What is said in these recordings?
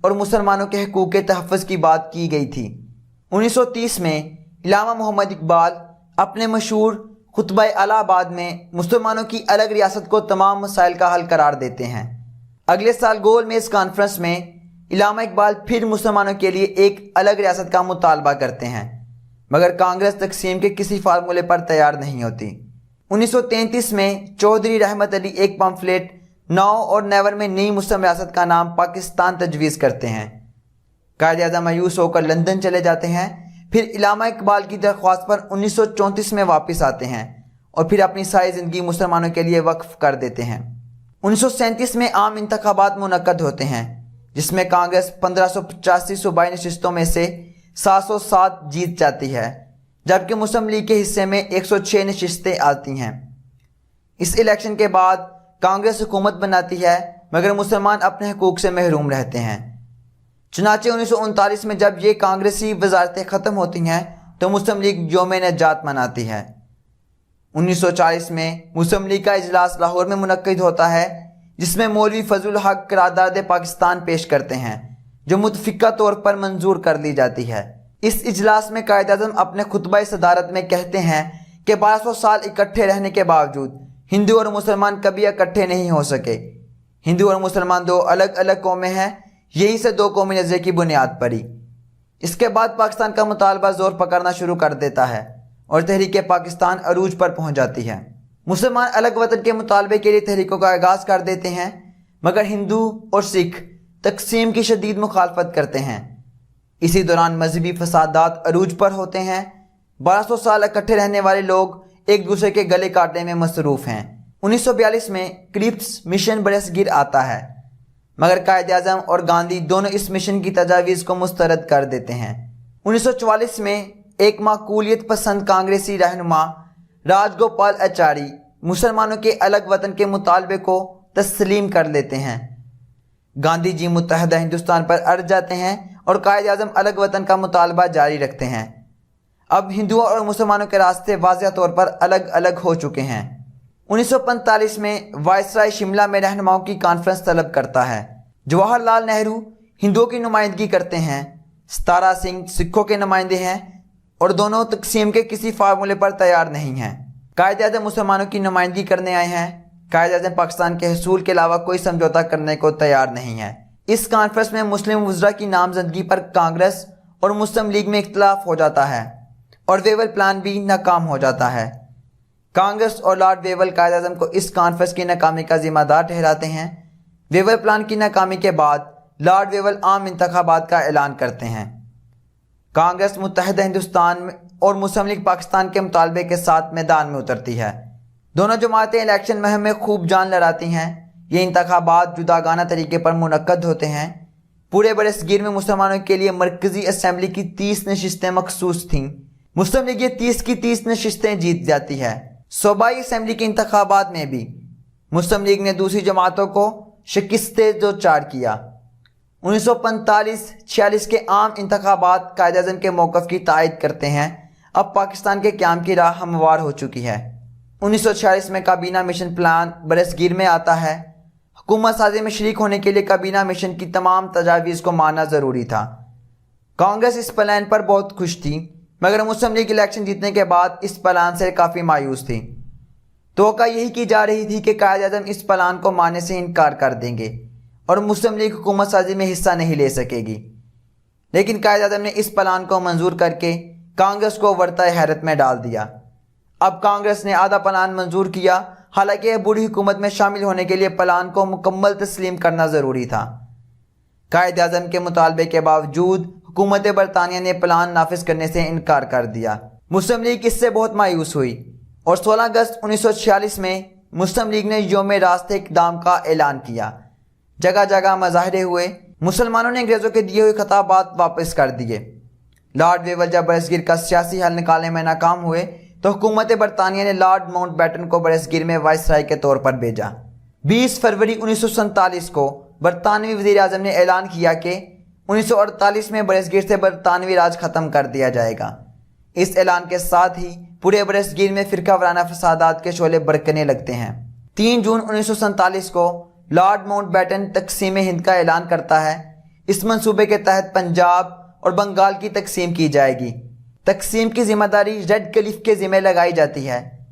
اور مسلمانوں کے حقوق کے تحفظ کی بات کی گئی تھی۔ 1930 میں علامہ محمد اقبال اپنے مشہور خطبہ الہ آباد میں مسلمانوں کی الگ ریاست کو تمام مسائل کا حل قرار دیتے ہیں۔ اگلے سال گول میز کانفرنس میں علامہ اقبال پھر مسلمانوں کے لیے ایک الگ ریاست کا مطالبہ کرتے ہیں، مگر کانگریس تقسیم کے کسی فارمولے پر تیار نہیں ہوتی۔ 1933 میں چودھری رحمت علی ایک پمفلیٹ ناؤ اور نیور میں نئی مسلم ریاست کا نام پاکستان تجویز کرتے ہیں۔ قائد اعظم مایوس ہو کر لندن چلے جاتے ہیں، پھر علامہ اقبال کی درخواست پر 1934 میں واپس آتے ہیں اور پھر اپنی ساری زندگی مسلمانوں کے لیے وقف کر دیتے ہیں۔ 1937 میں عام انتخابات منعقد ہوتے ہیں، جس میں کانگریس 1585 صوبائی نشستوں میں سے 707 جیت جاتی ہے، جبکہ مسلم لیگ کے حصے میں 106 نشستیں آتی ہیں۔ اس الیکشن کے بعد کانگریس حکومت بناتی ہے، مگر مسلمان اپنے حقوق سے محروم رہتے ہیں۔ چنانچہ 1939 میں جب یہ کانگریسی وزارتیں ختم ہوتی ہیں تو مسلم لیگ یوم نجات مناتی ہے۔ 1940 میں مسلم لیگ کا اجلاس لاہور میں منعقد ہوتا ہے، جس میں مولوی فضل الحق قرارداد پاکستان پیش کرتے ہیں، جو متفقہ طور پر منظور کر لی جاتی ہے۔ اس اجلاس میں قائد اعظم اپنے خطبہ صدارت میں کہتے ہیں کہ 1200 سال اکٹھے رہنے کے باوجود ہندو اور مسلمان کبھی اکٹھے نہیں ہو سکے۔ ہندو اور مسلمان دو الگ الگ قومیں ہیں، یہی سے دو قومی نظریے کی بنیاد پڑی۔ اس کے بعد پاکستان کا مطالبہ زور پکڑنا شروع کر دیتا ہے اور تحریک پاکستان عروج پر پہنچ جاتی ہے۔ مسلمان الگ وطن کے مطالبے کے لیے تحریکوں کا آغاز کر دیتے ہیں، مگر ہندو اور سکھ تقسیم کی شدید مخالفت کرتے ہیں۔ اسی دوران مذہبی فسادات عروج پر ہوتے ہیں۔ 1200 سال اکٹھے رہنے والے لوگ ایک دوسرے کے گلے کاٹنے میں مصروف ہیں۔ 1942 میں کرپس مشن برصغیر آتا ہے، مگر قائد اعظم اور گاندھی دونوں اس مشن کی تجاویز کو مسترد کر دیتے ہیں۔ 1944 میں ایک معقولیت پسند کانگریسی رہنما راج گوپال اچاری مسلمانوں کے الگ وطن کے مطالبے کو تسلیم کر لیتے ہیں۔ گاندھی جی متحدہ ہندوستان پر اڑ جاتے ہیں اور قائد اعظم الگ وطن کا مطالبہ جاری رکھتے ہیں۔ اب ہندوؤں اور مسلمانوں کے راستے واضح طور پر الگ الگ ہو چکے ہیں۔ 1945 میں وائسرائے شملہ میں رہنماؤں کی کانفرنس طلب کرتا ہے۔ جواہر لال نہرو ہندوؤں کی نمائندگی کرتے ہیں، ستارا سنگھ سکھوں کے نمائندے ہیں اور دونوں تقسیم کے کسی فارمولے پر تیار نہیں ہیں۔ قائد اعظم مسلمانوں کی نمائندگی کرنے آئے ہیں۔ قائد اعظم پاکستان کے حصول کے علاوہ کوئی سمجھوتہ کرنے کو تیار نہیں ہے۔ اس کانفرنس میں مسلم وزراء کی نامزدگی پر کانگریس اور مسلم لیگ میں اختلاف ہو جاتا ہے اور ویول پلان بھی ناکام ہو جاتا ہے۔ کانگریس اور لارڈ ویول قائد اعظم کو اس کانفرنس کی ناکامی کا ذمہ دار ٹھہراتے ہیں۔ ویول پلان کی ناکامی کے بعد لارڈ ویول عام انتخابات کا اعلان کرتے ہیں۔ کانگریس متحدہ ہندوستان اور مسلم لیگ پاکستان کے مطالبے کے ساتھ میدان میں اترتی ہے۔ دونوں جماعتیں الیکشن مہم میں خوب جان لڑاتی ہیں۔ یہ انتخابات جداگانہ طریقے پر منعقد ہوتے ہیں۔ پورے برصغیر میں مسلمانوں کے لیے مرکزی اسمبلی کی 30 نشستیں مخصوص تھیں۔ مسلم لیگ یہ 30 کی 30 نشستیں جیت جاتی ہے۔ صوبائی اسمبلی کے انتخابات میں بھی مسلم لیگ نے دوسری جماعتوں کو شکستیں دوچار کیا۔ 1945-46 کے عام انتخابات قائد اعظم کے موقف کی تائید کرتے ہیں۔ اب پاکستان کے قیام کی راہ ہموار ہو چکی ہے۔ 1946 میں کابینہ مشن پلان برصغیر میں آتا ہے۔ حکومت سازی میں شریک ہونے کے لیے کابینہ مشن کی تمام تجاویز کو ماننا ضروری تھا۔ کانگریس اس پلان پر بہت خوش تھی، مگر مسلم لیگ الیکشن جیتنے کے بعد اس پلان سے کافی مایوس تھی۔ توقع یہی کی جا رہی تھی کہ قائد اعظم اس پلان کو ماننے سے انکار کر دیں گے اور مسلم لیگ حکومت سازی میں حصہ نہیں لے سکے گی، لیکن قائد اعظم نے اس پلان کو منظور کر کے کانگریس کو ورطہ حیرت میں ڈال دیا۔ اب کانگریس نے آدھا پلان منظور کیا، حالانکہ بوڑھی حکومت میں شامل ہونے کے لیے پلان کو مکمل تسلیم کرنا ضروری تھا۔ قائد اعظم کے مطالبے کے باوجود حکومت برطانیہ نے پلان نافذ کرنے سے انکار کر دیا۔ مسلم لیگ اس سے بہت مایوس ہوئی اور 16 اگست 1946 میں مسلم لیگ نے یوم راست اقدام کا اعلان کیا۔ جگہ جگہ مظاہرے ہوئے۔ مسلمانوں نے انگریزوں کے دیے ہوئے خطابات واپس کر دیے۔ لارڈ ویول جب برصغیر کا سیاسی حل نکالنے میں ناکام ہوئے تو حکومت برطانیہ نے لارڈ ماؤنٹ بیٹن کو برصغیر میں وائسرائے کے طور پر بھیجا۔ 20 فروری 1947 کو برطانوی وزیر اعظم نے اعلان کیا کہ 1948 میں برصغیر سے برطانوی راج ختم کر دیا جائے گا۔ اس اعلان کے ساتھ ہی پورے برصغیر میں فرقہ وارانہ فسادات کے شعلے بھڑکنے لگتے ہیں۔ 3 جون 1947 کو لارڈ ماؤنٹ بیٹن تقسیم ہند کا اعلان کرتا ہے۔ اس منصوبے کے تحت پنجاب اور بنگال کی تقسیم کی جائے گی۔ تقسیم کی ذمہ داری ریڈ کلف کے ذمہ لگائی جاتی ہے۔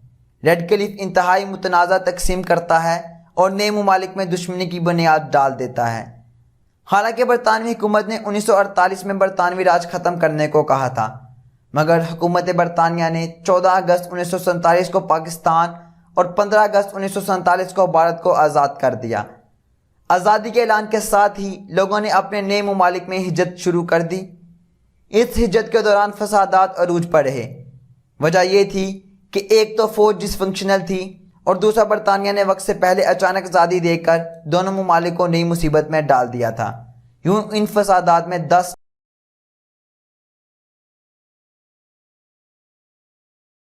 ریڈ کلف انتہائی متنازع تقسیم کرتا ہے اور نئے ممالک میں دشمنی کی بنیاد ڈال دیتا ہے۔ حالانکہ برطانوی حکومت نے 1948 میں برطانوی راج ختم کرنے کو کہا تھا، مگر حکومت برطانیہ نے 14 اگست 1947 کو پاکستان اور 15 اگست 1947 کو بھارت کو آزاد کر دیا۔ آزادی کے اعلان کے ساتھ ہی لوگوں نے اپنے نئے ممالک میں ہجرت شروع کر دی۔ اس ہجرت کے دوران فسادات عروج پر رہے۔ وجہ یہ تھی کہ ایک تو فوج ڈس فنکشنل تھی اور دوسرا برطانیہ نے وقت سے پہلے اچانک آزادی دے کر دونوں ممالک کو نئی مصیبت میں ڈال دیا تھا۔ یوں ان فسادات میں 10